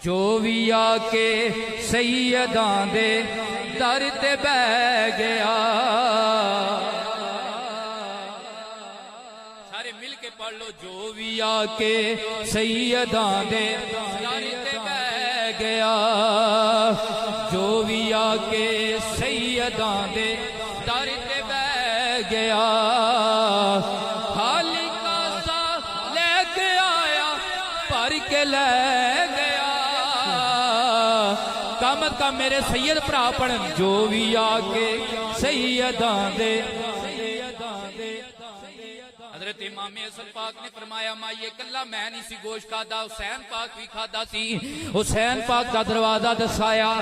جو بھی آ کے سیداں دے در تے بہ گیا. سارے مل کے پڑھ لو. جو بھی آ کے سیداں دے در تے بہ گیا. جو بھی آ کے سیداں دے در تے بہ گیا. خالی کاسا لے کے آیا بھر کے لے گیا. کم از کم میرے سید بھرا پڑھن. جو بھی آ کے سیداں دے. حضرت امام حسن پاک نے فرمایا مائیے کلا میں نہیں سی گوشت کھادا, حسین پاک بھی کھادا سی. حسین پاک کا دروازہ دسایا,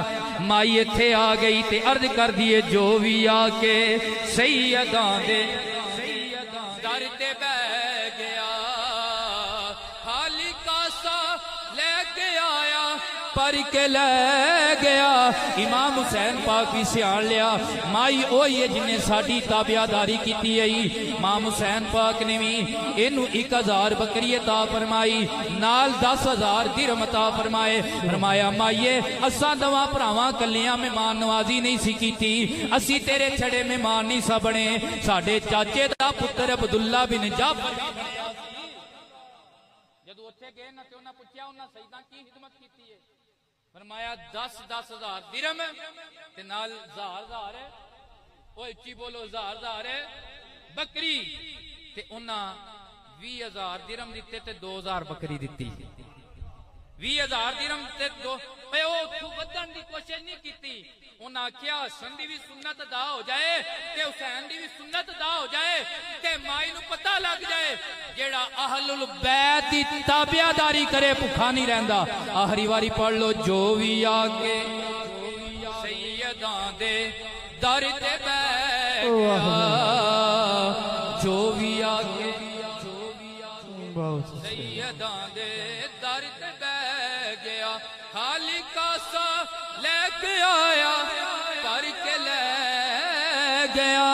مائی اتھے آ گئی تے عرض کر دیے جو بھی آ کے سیداں دے در تے بہ گیا. خالی کاسا لے کے آیا پر کے لے گیا. امام حسین پاک بھی سیان لیا مائی اوہی ہے جن نے ساڈی تابعداری کیتی ہے. امام حسین پاک نے بھی اینو 1000 بکری عطا فرمائی, نال 10,000 درہم عطا فرمائے. فرمایا مائیے اساں دواں بھراواں کلیاں مہمان نوازی نہیں سی کیتی, اسی تیرے چھڑے مہمان نہیں سا بنے. ساڈے چاچے دا پتر عبداللہ بن جعفر جدو اتھے گئے نہ تے انہاں پوچھیا انہاں سیداں کی خدمت کیتی ہے. فرمایا 10,000 درہم تے نال 1000 ہے, اوہ اچھی بولو 1000 ہے بکری. تے انہاں 20,000 درہم دیتے تے 2,000 بکری دیتی. 20,000 درہم تے دو اے او تو بدن دی کوشش نہیں کیتی. انہاں کیا حسن دی بھی سنت ادا ہو جائے تے حسین دی بھی سنت ادا ہو جائے تے مائی نو پتہ لگ جائے جیڑا اہل البیت دی تابعداری کرے بھکھا نہیں رہندا. آخری واری پڑھ لو. جو بھی آ کے سیداں دے در تے بہ گیا. جو بھی آ کے سیداں دے در تے بہ گیا. خالی کاسا لے کے آیا پر کے لے گیا.